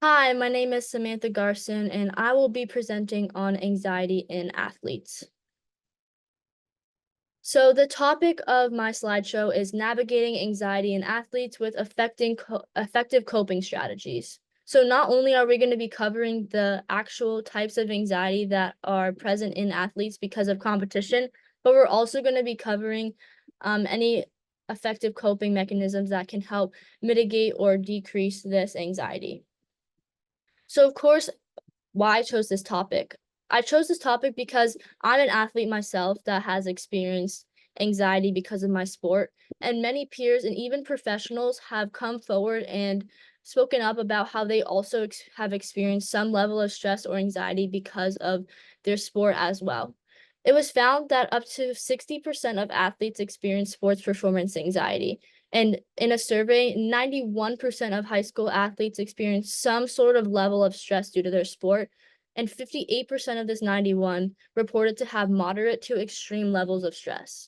Hi, my name is Samantha Garson, and I will be presenting on anxiety in athletes. So, the topic of my slideshow is navigating anxiety in athletes with effective coping strategies. So, not only are we going to be covering the actual types of anxiety that are present in athletes because of competition, but we're also going to be covering any effective coping mechanisms that can help mitigate or decrease this anxiety. So, of course, why I chose this topic. I chose this topic because I'm an athlete myself that has experienced anxiety because of my sport, and many peers and even professionals have come forward and spoken up about how they also have experienced some level of stress or anxiety because of their sport as well. It was found that up to 60% of athletes experience sports performance anxiety. And in a survey, 91% of high school athletes experience some sort of level of stress due to their sport, and 58% of this 91 reported to have moderate to extreme levels of stress.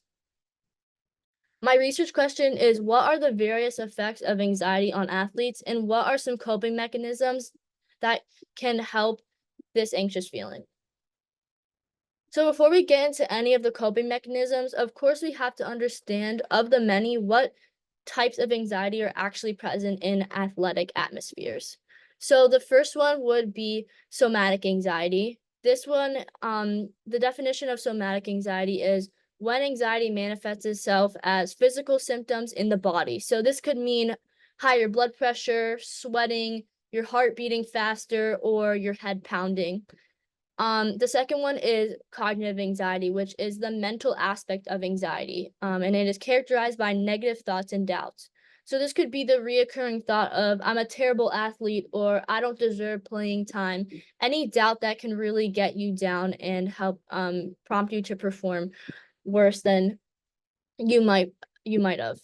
My research question is, what are the various effects of anxiety on athletes, and what are some coping mechanisms that can help this anxious feeling? So before we get into any of the coping mechanisms, of course, we have to understand of the many what types of anxiety are actually present in athletic atmospheres. So the first one would be somatic anxiety. This one, the definition of somatic anxiety is when anxiety manifests itself as physical symptoms in the body. So this could mean higher blood pressure, sweating, your heart beating faster, or your head pounding. The second one is cognitive anxiety, which is the mental aspect of anxiety, and it is characterized by negative thoughts and doubts. So this could be the reoccurring thought of "I'm a terrible athlete" or "I don't deserve playing time." Any doubt that can really get you down and help prompt you to perform worse than you might you might have.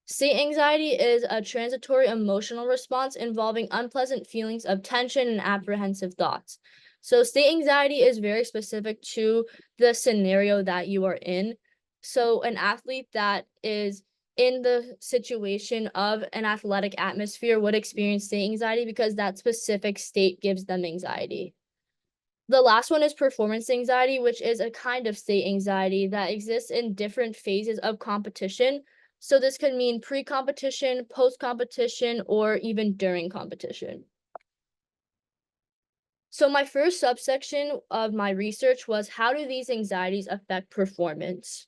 State anxiety is a transitory emotional response involving unpleasant feelings of tension and apprehensive thoughts. So, state anxiety is very specific to the scenario that you are in. So, an athlete that is in the situation of an athletic atmosphere would experience state anxiety because that specific state gives them anxiety. The last one is performance anxiety, which is a kind of state anxiety that exists in different phases of competition. So this could mean pre-competition, post-competition, or even during competition. So my first subsection of my research was, how do these anxieties affect performance?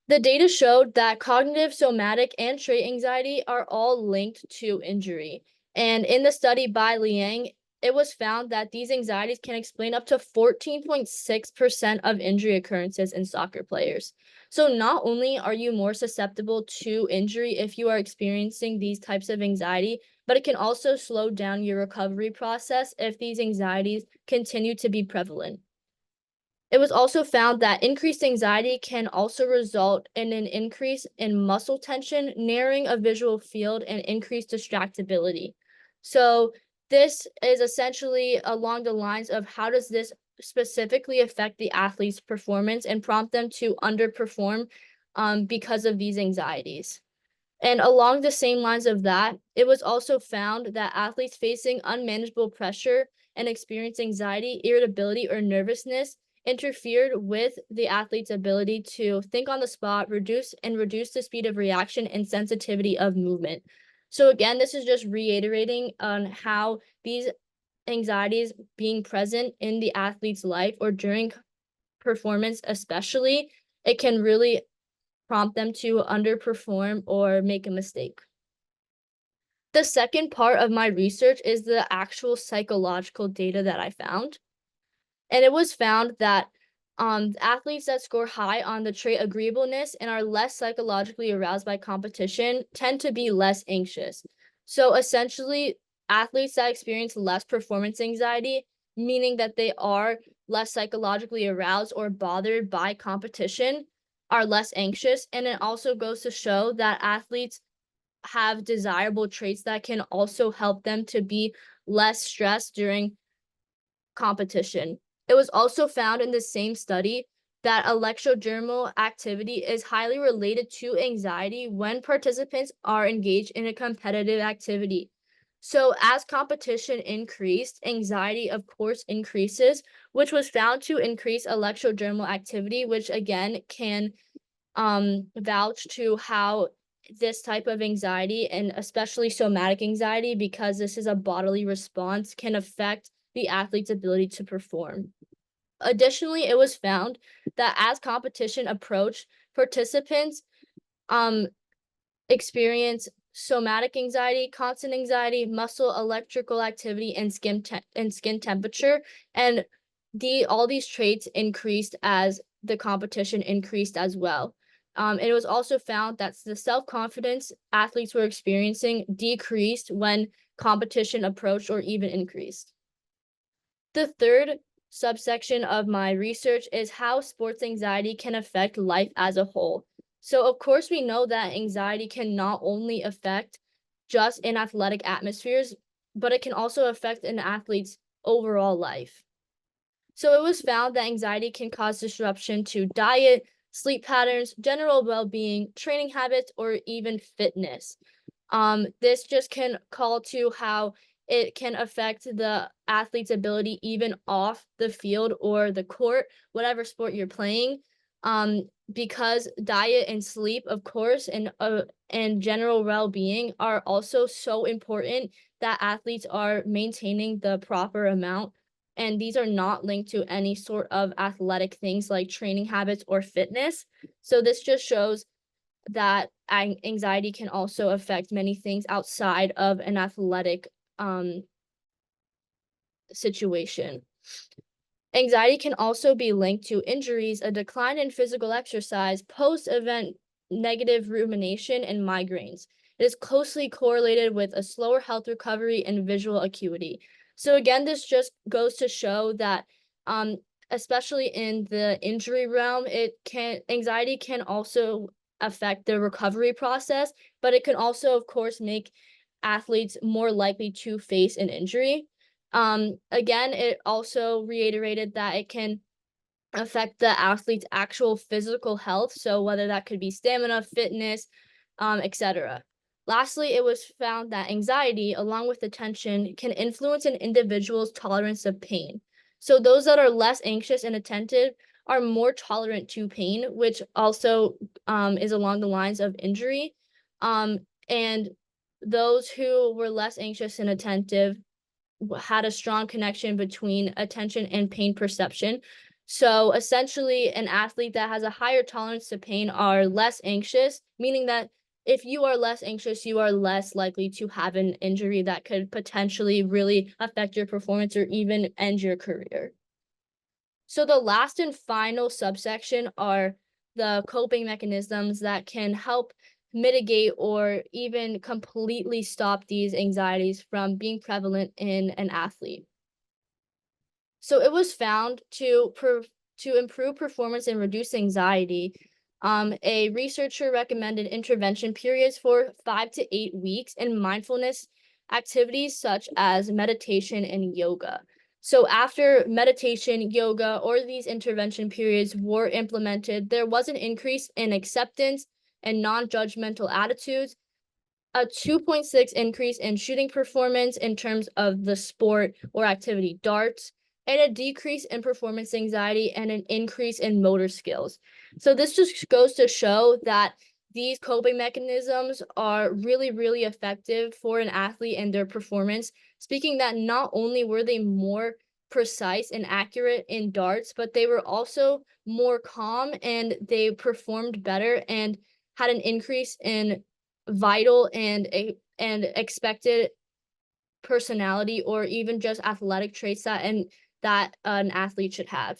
The data showed that cognitive, somatic, and trait anxiety are all linked to injury. And in the study by Liang, it was found that these anxieties can explain up to 14.6% of injury occurrences in soccer players. So not only are you more susceptible to injury if you are experiencing these types of anxiety, but it can also slow down your recovery process if these anxieties continue to be prevalent. It was also found that increased anxiety can also result in an increase in muscle tension, narrowing of visual field, and increased distractibility. So, this is essentially along the lines of, how does this specifically affect the athlete's performance and prompt them to underperform because of these anxieties? And along the same lines of that, it was also found that athletes facing unmanageable pressure and experience anxiety, irritability, or nervousness interfered with the athlete's ability to think on the spot, reduce the speed of reaction and sensitivity of movement. So again, this is just reiterating on how these anxieties being present in the athlete's life or during performance especially, it can really prompt them to underperform or make a mistake. The second part of my research is the actual psychological data that I found. And it was found that athletes that score high on the trait agreeableness and are less psychologically aroused by competition tend to be less anxious. So essentially, athletes that experience less performance anxiety, meaning that they are less psychologically aroused or bothered by competition, are less anxious. And it also goes to show that athletes have desirable traits that can also help them to be less stressed during competition. It was also found in the same study that electrodermal activity is highly related to anxiety when participants are engaged in a competitive activity. So as competition increased, anxiety, of course, increases, which was found to increase electrodermal activity, which again can vouch to how this type of anxiety, and especially somatic anxiety, because this is a bodily response, can affect the athlete's ability to perform. Additionally, it was found that as competition approached, participants um experience somatic anxiety, constant anxiety, muscle electrical activity, and skin temperature, and all these traits increased as the competition increased as well. It was also found that the self-confidence athletes were experiencing decreased when competition approached or even increased. The third subsection of my research is how sports anxiety can affect life as a whole. So, of course, we know that anxiety can not only affect just in athletic atmospheres, but it can also affect an athlete's overall life. So, it was found that anxiety can cause disruption to diet, sleep patterns, general well being, training habits, or even fitness. This just can call to how it can affect the athlete's ability even off the field or the court, whatever sport you're playing. Because diet and sleep, of course, and general well-being are also so important that athletes are maintaining the proper amount. And these are not linked to any sort of athletic things like training habits or fitness. So this just shows that anxiety can also affect many things outside of an athletic situation. Anxiety can also be linked to injuries, a decline in physical exercise, post-event negative rumination, and migraines. It is closely correlated with a slower health recovery and visual acuity. So again, this just goes to show that um, especially in the injury realm, anxiety can also affect the recovery process, but it can also, of course, make athletes more likely to face an injury. Again, it also reiterated that it can affect the athlete's actual physical health, so whether that could be stamina, fitness, etc. Lastly, it was found that anxiety, along with attention, can influence an individual's tolerance of pain. So those that are less anxious and attentive are more tolerant to pain, which also is along the lines of injury. And those who were less anxious and attentive had a strong connection between attention and pain perception. So essentially, an athlete that has a higher tolerance to pain are less anxious, meaning that if you are less anxious, you are less likely to have an injury that could potentially really affect your performance or even end your career. So the last and final subsection are the coping mechanisms that can help mitigate or even completely stop these anxieties from being prevalent in an athlete. So it was found to improve performance and reduce anxiety. A researcher recommended intervention periods for 5 to 8 weeks and mindfulness activities such as meditation and yoga. So after meditation, yoga, or these intervention periods were implemented, there was an increase in acceptance and non-judgmental attitudes, a 2.6 increase in shooting performance in terms of the sport or activity darts, and a decrease in performance anxiety and an increase in motor skills. So this just goes to show that these coping mechanisms are really, really effective for an athlete and their performance, speaking that not only were they more precise and accurate in darts, but they were also more calm and they performed better and had an increase in vital and expected personality or even just athletic traits that an athlete should have.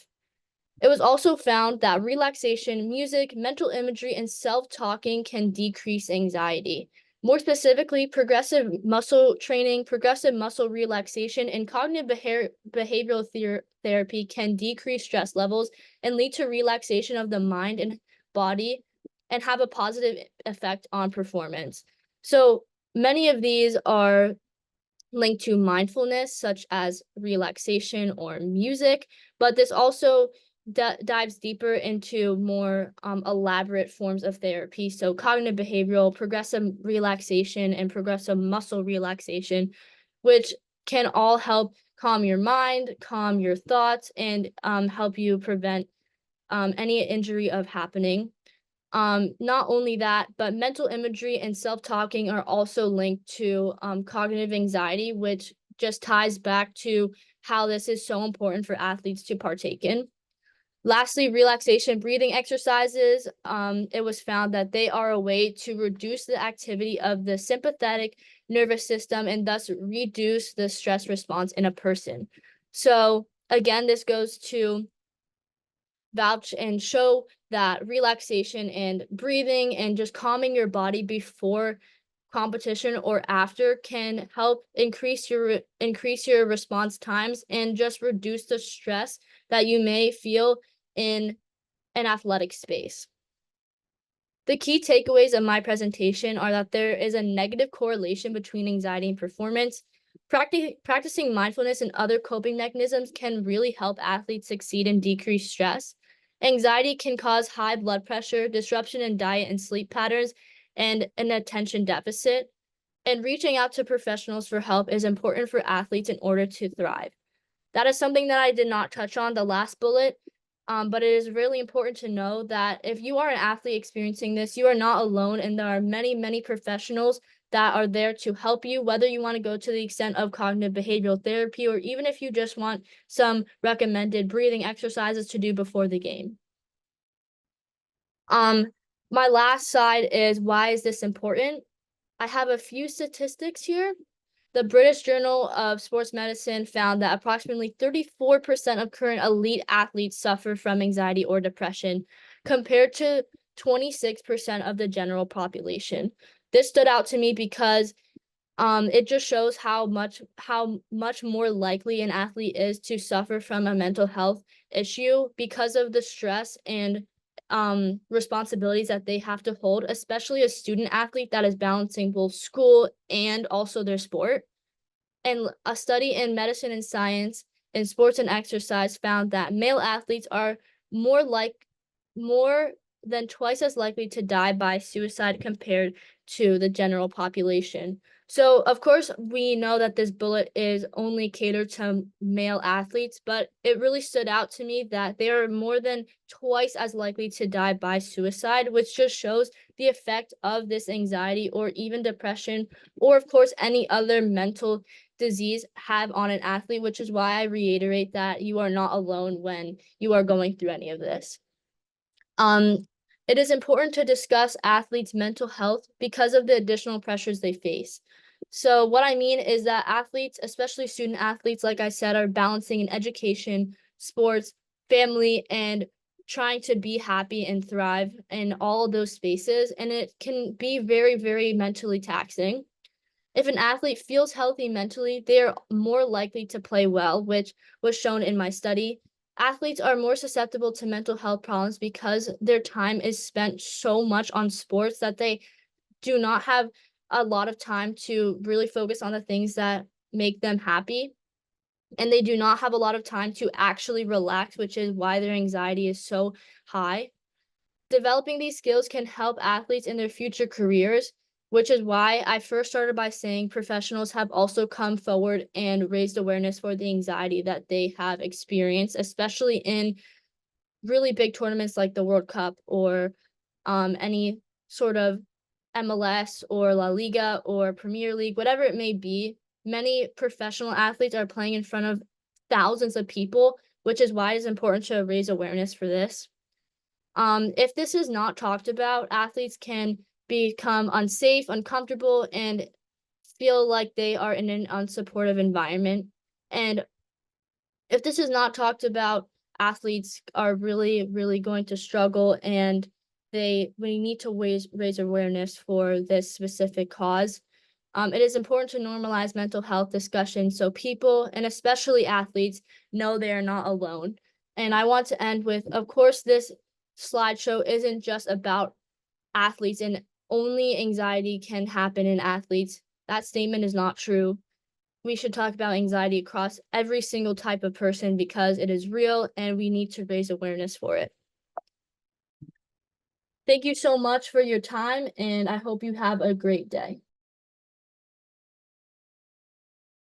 It was also found that relaxation, music, mental imagery, and self-talking can decrease anxiety. More specifically, progressive muscle training, progressive muscle relaxation, and cognitive behavioral therapy can decrease stress levels and lead to relaxation of the mind and body and have a positive effect on performance. So many of these are linked to mindfulness, such as relaxation or music, but this also dives deeper into more elaborate forms of therapy. So cognitive behavioral, progressive relaxation, and progressive muscle relaxation, which can all help calm your mind, calm your thoughts, and help you prevent any injury of happening. Not only that, but mental imagery and self-talking are also linked to cognitive anxiety, which just ties back to how this is so important for athletes to partake in. Lastly, relaxation breathing exercises. It was found that they are a way to reduce the activity of the sympathetic nervous system and thus reduce the stress response in a person. So again, this goes to vouch and show that relaxation and breathing and just calming your body before competition or after can help increase your response times and just reduce the stress that you may feel in an athletic space. The key takeaways of my presentation are that there is a negative correlation between anxiety and performance. Practicing mindfulness and other coping mechanisms can really help athletes succeed and decrease stress. Anxiety can cause high blood pressure, disruption in diet and sleep patterns, and an attention deficit. And reaching out to professionals for help is important for athletes in order to thrive. That is something that I did not touch on, the last bullet, but it is really important to know that if you are an athlete experiencing this, you are not alone, and there are many, many professionals that are there to help you, whether you want to go to the extent of cognitive behavioral therapy or even if you just want some recommended breathing exercises to do before the game. My last slide is why is this important? I have a few statistics here. The British Journal of Sports Medicine found that approximately 34% of current elite athletes suffer from anxiety or depression, compared to 26% of the general population. This stood out to me because it just shows how much more likely an athlete is to suffer from a mental health issue because of the stress and responsibilities that they have to hold, especially a student athlete that is balancing both school and also their sport. And a study in medicine and science in sports and exercise found that male athletes are more than twice as likely to die by suicide compared to the general population. So, of course, we know that this bullet is only catered to male athletes, but it really stood out to me that they are more than twice as likely to die by suicide, which just shows the effect of this anxiety or even depression, or, of course, any other mental disease have on an athlete, which is why I reiterate that you are not alone when you are going through any of this. It is important to discuss athletes' mental health because of the additional pressures they face. So what I mean is that athletes, especially student athletes, like I said, are balancing in education, sports, family, and trying to be happy and thrive in all of those spaces. And it can be very, very mentally taxing. If an athlete feels healthy mentally, they are more likely to play well, which was shown in my study. Athletes are more susceptible to mental health problems because their time is spent so much on sports that they do not have a lot of time to really focus on the things that make them happy. And they do not have a lot of time to actually relax, which is why their anxiety is so high. Developing these skills can help athletes in their future careers, which is why I first started by saying professionals have also come forward and raised awareness for the anxiety that they have experienced, especially in really big tournaments like the World Cup or any sort of MLS or La Liga or Premier League, whatever it may be. Many professional athletes are playing in front of thousands of people, which is why it's important to raise awareness for this. If this is not talked about, athletes can become unsafe, uncomfortable, and feel like they are in an unsupportive environment. And if this is not talked about, athletes are really, really going to struggle, and we need to raise awareness for this specific cause. It is important to normalize mental health discussion so people, and especially athletes, know they are not alone. And I want to end with, of course, this slideshow isn't just about athletes and only anxiety can happen in athletes. That statement is not true. we should talk about anxiety across every single type of person because it is real and we need to raise awareness for it. Thank you so much for your time, and I hope you have a great day.